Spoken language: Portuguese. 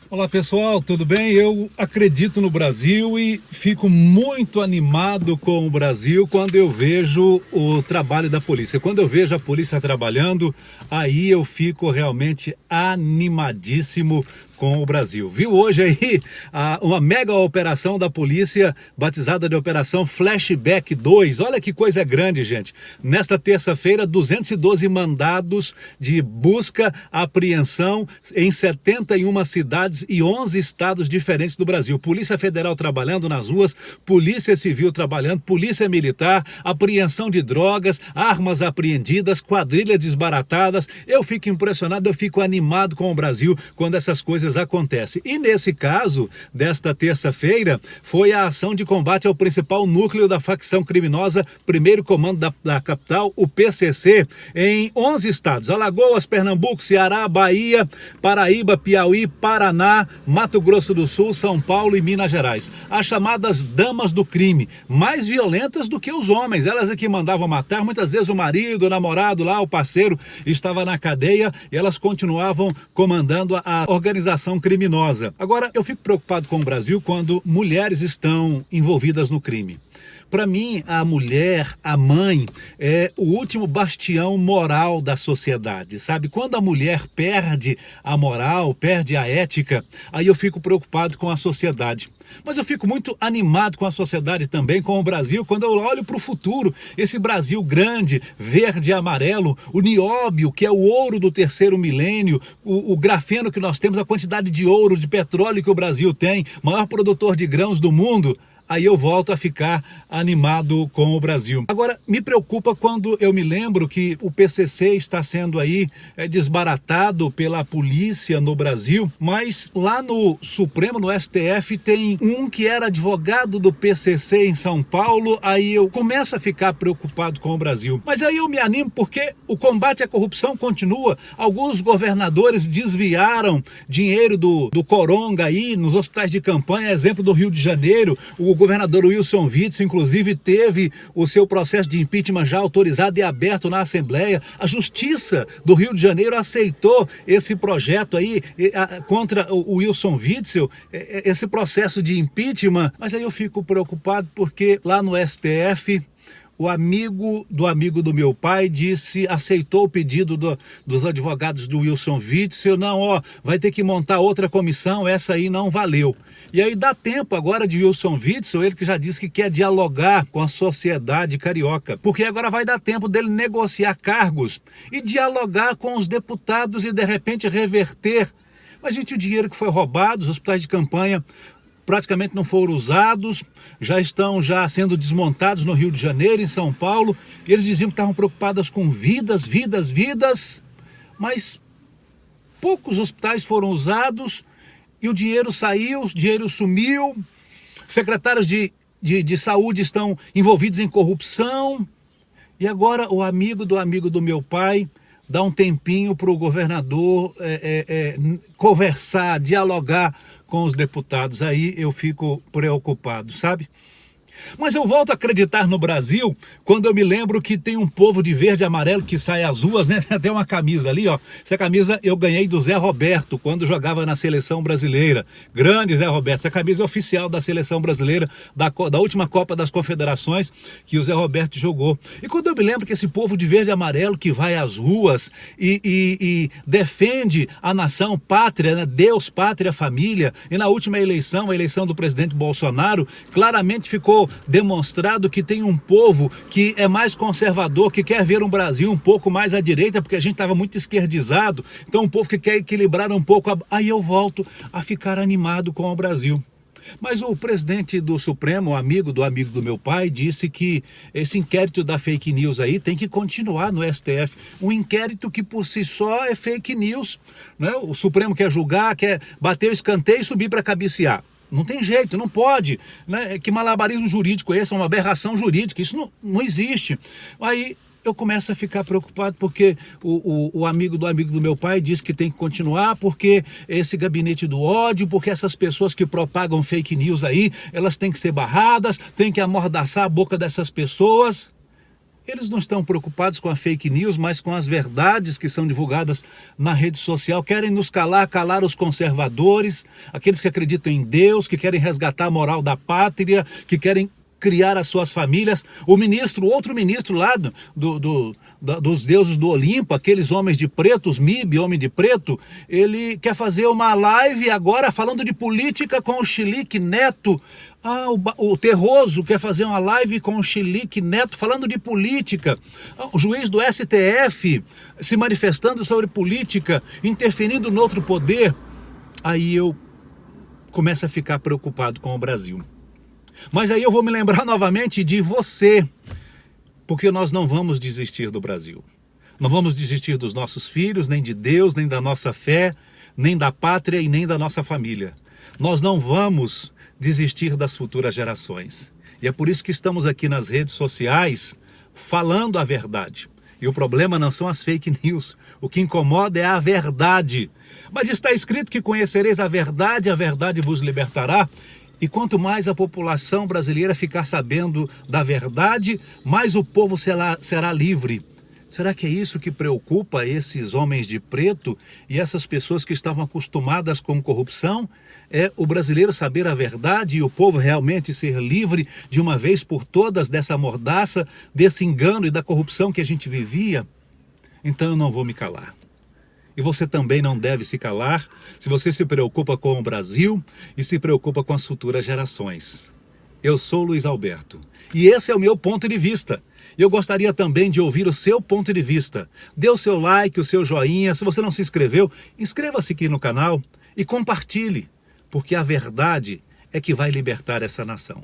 Olá pessoal, tudo bem? Eu acredito no Brasil e fico muito animado com o Brasil quando eu vejo o trabalho da polícia. Quando eu vejo a polícia trabalhando, aí eu fico realmente animadíssimo com o Brasil. Viu hoje aí uma mega operação da polícia batizada de Operação Flashback 2. Olha que coisa grande, gente. Nesta terça-feira, 212 mandados de busca, apreensão em 71 cidades e 11 estados diferentes do Brasil. Polícia Federal trabalhando nas ruas, Polícia Civil trabalhando, Polícia Militar, apreensão de drogas, armas apreendidas, quadrilhas desbaratadas. Eu fico impressionado, eu fico animado com o Brasil quando essas coisas acontecem. E nesse caso, desta terça-feira, foi a ação de combate ao principal núcleo da facção criminosa, primeiro comando da capital, o PCC, em 11 estados: Alagoas, Pernambuco, Ceará, Bahia, Paraíba, Piauí, Paraná, Mato Grosso do Sul, São Paulo e Minas Gerais. As chamadas damas do crime, mais violentas do que os homens. Elas é que mandavam matar, muitas vezes o marido, o namorado lá, o parceiro estava na cadeia e elas continuavam comandando a organização criminosa. Agora, eu fico preocupado com o Brasil quando mulheres estão envolvidas no crime. Para mim, a mulher, a mãe, é o último bastião moral da sociedade, sabe? Quando a mulher perde a moral, perde a ética, aí eu fico preocupado com a sociedade. Mas eu fico muito animado com a sociedade também, com o Brasil, quando eu olho para o futuro. Esse Brasil grande, verde e amarelo, o nióbio, que é o ouro do terceiro milênio, o grafeno que nós temos, a quantidade de ouro, de petróleo que o Brasil tem, maior produtor de grãos do mundo. Aí eu volto a ficar animado com o Brasil. Agora, me preocupa quando eu me lembro que o PCC está sendo aí desbaratado pela polícia no Brasil, mas lá no Supremo, no STF, tem um que era advogado do PCC em São Paulo. Aí eu começo a ficar preocupado com o Brasil. Mas aí eu me animo porque o combate à corrupção continua. Alguns governadores desviaram dinheiro do Coronga aí nos hospitais de campanha, exemplo do Rio de Janeiro. O governador Wilson Witzel, inclusive, teve o seu processo de impeachment já autorizado e aberto na Assembleia. A Justiça do Rio de Janeiro aceitou esse projeto aí contra o Wilson Witzel, esse processo de impeachment. Mas aí eu fico preocupado porque lá no STF, o amigo do meu pai aceitou o pedido dos advogados do Wilson Witzel. Não, vai ter que montar outra comissão, essa aí não valeu. E aí dá tempo agora de Wilson Witzel, ele que já disse que quer dialogar com a sociedade carioca, porque agora vai dar tempo dele negociar cargos e dialogar com os deputados e de repente reverter. Mas, gente, o dinheiro que foi roubado, os hospitais de campanha praticamente não foram usados, já estão sendo desmontados no Rio de Janeiro, em São Paulo, e eles diziam que estavam preocupados com vidas, mas poucos hospitais foram usados e o dinheiro saiu, o dinheiro sumiu, secretários de saúde estão envolvidos em corrupção, e agora o amigo do meu pai dá um tempinho para o governador conversar, dialogar com os deputados. Aí eu fico preocupado, sabe? Mas eu volto a acreditar no Brasil quando eu me lembro que tem um povo de verde e amarelo que sai às ruas, né? Tem uma camisa ali, ó. Essa camisa eu ganhei do Zé Roberto quando jogava na seleção brasileira. Grande Zé Roberto. Essa camisa é oficial da seleção brasileira, da última Copa das Confederações que o Zé Roberto jogou. E quando eu me lembro que esse povo de verde e amarelo que vai às ruas e defende a nação, pátria, né? Deus, pátria, família. E na última eleição, a eleição do presidente Bolsonaro, claramente ficou demonstrado que tem um povo que é mais conservador, que quer ver um Brasil um pouco mais à direita, porque a gente estava muito esquerdizado. Então um povo que quer equilibrar um pouco. Aí eu volto a ficar animado com o Brasil. Mas o presidente do Supremo, amigo do meu pai, disse que esse inquérito da fake news aí tem que continuar no STF. Um inquérito que por si só é fake news, né? O Supremo quer julgar, quer bater o escanteio e subir para cabecear. Não tem jeito, não pode, né? Que malabarismo jurídico esse? É uma aberração jurídica, isso não existe. Aí eu começo a ficar preocupado porque o amigo do meu pai diz que tem que continuar, porque esse gabinete do ódio, porque essas pessoas que propagam fake news aí, elas têm que ser barradas, tem que amordaçar a boca dessas pessoas. Eles não estão preocupados com a fake news, mas com as verdades que são divulgadas na rede social. Querem nos calar os conservadores, aqueles que acreditam em Deus, que querem resgatar a moral da pátria, que querem criar as suas famílias. Outro ministro lá dos deuses do Olimpo, aqueles homens de preto, os MIB, homem de preto, ele quer fazer uma live agora falando de política com o Chilique Neto. O Terroso quer fazer uma live com o Chilique Neto falando de política. O juiz do STF se manifestando sobre política, interferindo no outro poder. Aí eu começo a ficar preocupado com o Brasil. Mas aí eu vou me lembrar novamente de você, porque nós não vamos desistir do Brasil. Não vamos desistir dos nossos filhos, nem de Deus, nem da nossa fé, nem da pátria e nem da nossa família. Nós não vamos desistir das futuras gerações. E é por isso que estamos aqui nas redes sociais falando a verdade. E o problema não são as fake news. O que incomoda é a verdade. Mas está escrito que conhecereis a verdade vos libertará. E quanto mais a população brasileira ficar sabendo da verdade, mais o povo será livre. Será que é isso que preocupa esses homens de preto e essas pessoas que estavam acostumadas com corrupção? É o brasileiro saber a verdade e o povo realmente ser livre de uma vez por todas dessa mordaça, desse engano e da corrupção que a gente vivia? Então eu não vou me calar. E você também não deve se calar se você se preocupa com o Brasil e se preocupa com as futuras gerações. Eu sou Luiz Alberto e esse é o meu ponto de vista. Eu gostaria também de ouvir o seu ponto de vista. Dê o seu like, o seu joinha. Se você não se inscreveu, inscreva-se aqui no canal e compartilhe, porque a verdade é que vai libertar essa nação.